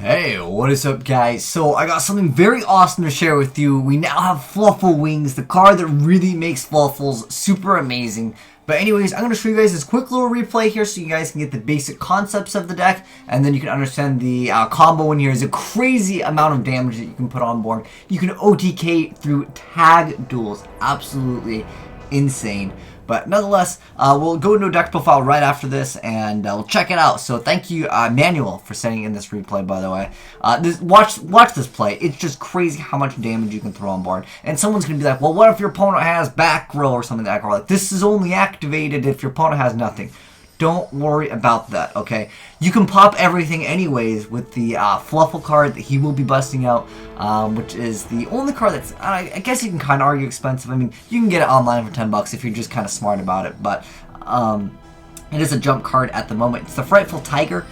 Hey, what is up guys? So I got something very awesome to share with you. We now have Fluffal Wings, the card that really makes Fluffals super amazing. But anyways, I'm going to show you guys this quick little replay here so you guys can get the basic concepts of the deck. And then you can understand the combo in here is a crazy amount of damage that you can put on board. You can OTK through tag duels. Absolutely insane. But nonetheless, we'll go into a deck profile right after this, and we'll check it out. So thank you, Manuel, for sending in this replay, by the way. Watch this play. It's just crazy how much damage you can throw on board. And someone's going to be like, well, what if your opponent has back row or something like that? Like, this is only activated if your opponent has nothing. Don't worry about that, okay? You can pop everything anyways with the Fluffal card that he will be busting out, which is the only card that's, I guess you can kind of argue expensive. I mean, you can get it online for 10 bucks if you're just kind of smart about it, but it is a jump card at the moment. It's the Frightful Tiger.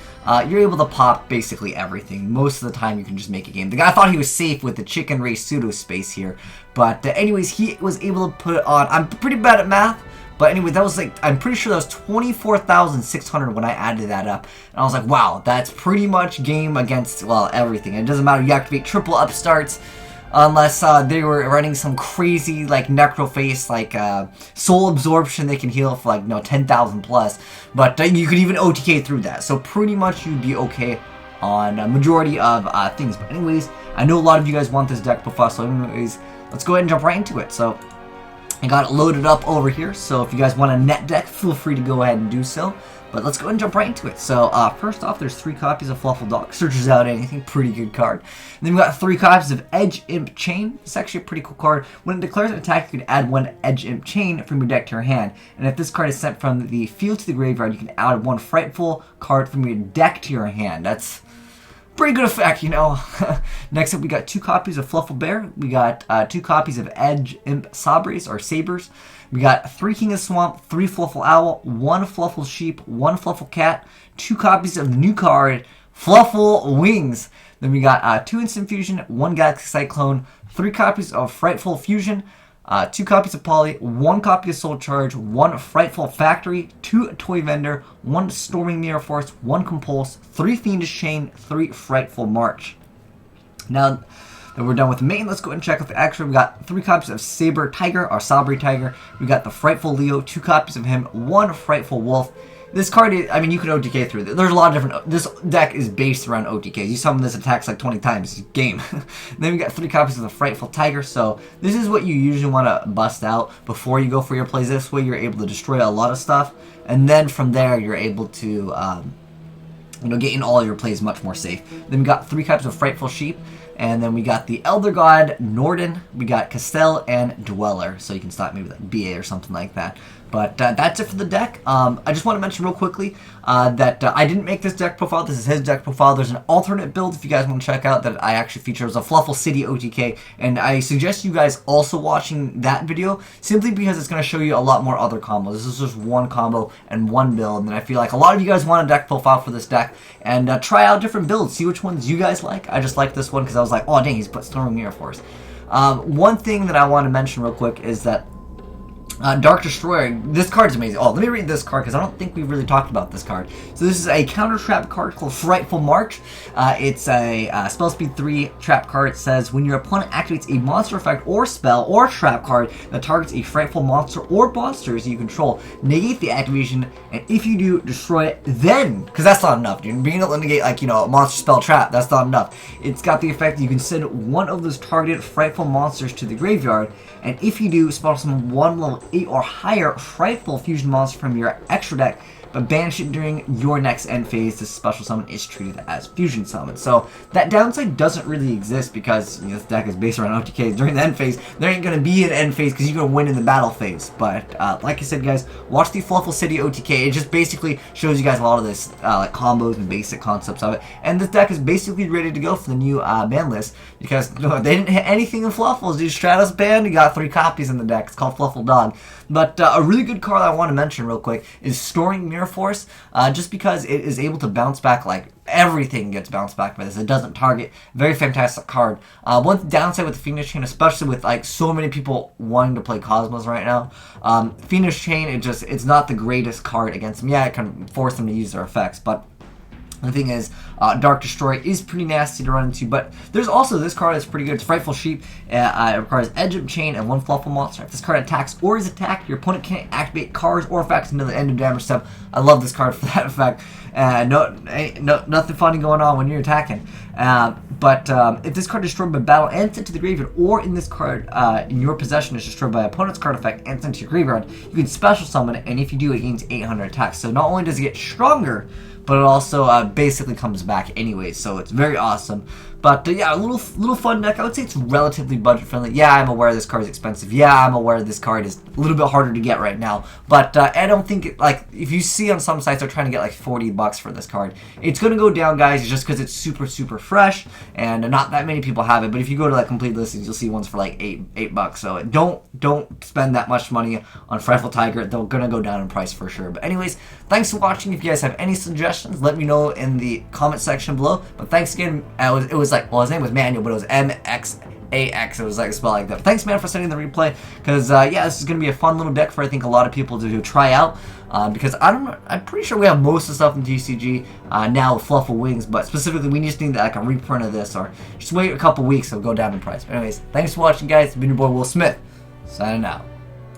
You're able to pop basically everything. Most of the time you can just make a game. The guy thought he was safe with the chicken race pseudo space here, but anyways, he was able to put it on. I'm pretty bad at math. But anyway, that was like, I'm pretty sure that was 24,600 when I added that up. And I was like, wow, that's pretty much game against, well, everything. It doesn't matter, you activate triple upstarts, unless they were running some crazy, like, Necroface, like, Soul Absorption they can heal for, like, 10,000 plus. But you could even OTK through that. So pretty much you'd be okay on a majority of things. But anyways, I know a lot of you guys want this deck profile, so anyways, let's go ahead and jump right into it. So I got it loaded up over here, so if you guys want a net deck, feel free to go ahead and do so. But let's go ahead and jump right into it. So first off, there's 3 copies of Fluffal Dog. Searches out anything, pretty good card. And then we got 3 copies of Edge Imp Chain. It's actually a pretty cool card. When it declares an attack, you can add 1 Edge Imp Chain from your deck to your hand. And if this card is sent from the field to the graveyard, you can add 1 Frightful card from your deck to your hand. That's pretty good effect, you know. Next up, we got 2 copies of Fluffal Bear. We got 2 copies of Edge Imp Sabres, or Sabers. We got 3 King of Swamp, 3 Fluffal Owl, 1 Fluffal Sheep, 1 Fluffal Cat, 2 copies of the new card, Fluffal Wings. Then we got 2 Instant Fusion, 1 Galaxy Cyclone, 3 copies of Frightful Fusion, 2 copies of Poly, 1 copy of Soul Charge, 1 Frightful Factory, 2 Toy Vendor, 1 Storming Mirror Force, 1 Compulse, 3 Fiendish Chain, 3 Frightful March. Now that we're done with the main, let's go ahead and check out the extra. We got 3 copies of Saber Tiger, or Sabre Tiger. We got the Frightful Leo, 2 copies of him, 1 Frightful Wolf. This card, I mean, you could OTK through it. There's a lot of different, this deck is based around OTKs. You summon this attacks like 20 times, game. Then we got 3 copies of the Frightful Tiger, so this is what you usually want to bust out before you go for your plays. This way you're able to destroy a lot of stuff, and then from there you're able to, get in all your plays much more safe. Then we got 3 copies of Frightful Sheep, and then we got the Elder God Norden, we got Castell, and Dweller, so you can stop maybe like BA or something like that. But that's it for the deck. I just want to mention real quickly that I didn't make this deck profile. This is his deck profile. There's an alternate build if you guys want to check out that I actually feature as a Fluffal City OTK. And I suggest you guys also watching that video simply because it's going to show you a lot more other combos. This is just one combo and one build. And I feel like a lot of you guys want a deck profile for this deck. And try out different builds. See which ones you guys like. I just like this one because I was like, oh dang, he's put Storming Mirror Force. One thing that I want to mention real quick is that Dark Destroyer, this card is amazing. Oh, let me read this card because I don't think we've really talked about this card. So this is a counter trap card called Frightful March. It's a spell speed 3 trap card. It says when your opponent activates a monster effect or spell or trap card that targets a frightful monster or monsters you control, negate the activation, and if you do, destroy it. Then, because that's not enough, dude. Being able to negate like a monster spell trap, that's not enough. It's got the effect that you can send one of those targeted frightful monsters to the graveyard, and if you do, spell summon 1 level 8 or higher Frightful Fusion monster from your extra deck, but banish it during your next end phase. This special summon is treated as fusion summon. So that downside doesn't really exist because this deck is based around OTKs. During the end phase, there ain't going to be an end phase because you're going to win in the battle phase. But like I said, guys, watch the Fluffal City OTK. It just basically shows you guys a lot of this like combos and basic concepts of it. And this deck is basically ready to go for the new ban list because they didn't hit anything in Fluffals. Dude, Stratos banned. You got 3 copies in the deck. It's called Fluffal Dog. But a really good card I want to mention real quick is Storming Mirror Force, just because it is able to bounce back, like everything gets bounced back by this. It doesn't target. Very fantastic card. One downside with the Fiendish Chain, especially with like so many people wanting to play Cosmos right now, Fiendish Chain, it's not the greatest card against them. Yeah, it can force them to use their effects, but The thing is, Dark Destroy is pretty nasty to run into, but there's also this card that's pretty good. It's Frightful Sheep. It requires Edge of Chain and 1 Fluffal monster. If this card attacks or is attacked, your opponent can't activate cards or effects until the end of damage step. I love this card for that effect. Nothing funny going on when you're attacking. But if this card is destroyed by battle and sent to the graveyard, or in this card in your possession is destroyed by opponent's card effect and sent to your graveyard, you can special summon it, and if you do, it gains 800 attacks. So not only does it get stronger, but it also basically comes back anyways, so it's very awesome. But yeah, a little fun deck. I would say it's relatively budget friendly. Yeah, I'm aware this card is expensive. Yeah, I'm aware this card is a little bit harder to get right now. But I don't think like if you see on some sites they're trying to get like 40 bucks for this card, it's gonna go down, guys, just because it's super fresh and not that many people have it. But if you go to like complete listings, you'll see ones for like eight bucks. So don't spend that much money on Frightful Tiger. They're gonna go down in price for sure. But anyways, thanks for watching. If you guys have any suggestions, let me know in the comment section below. But thanks again. It was like, well, his name was Manuel, but it was MXAX. It was like spelled like that. Thanks, man, for sending the replay. Because yeah, this is gonna be a fun little deck for I think a lot of people to try out. Because I'm pretty sure we have most of the stuff in TCG now with Fluffal Wings, but specifically we just need like a reprint of this, or just wait a couple weeks, it'll go down in price. But anyways, thanks for watching, guys. It's been your boy Will Smith, signing out.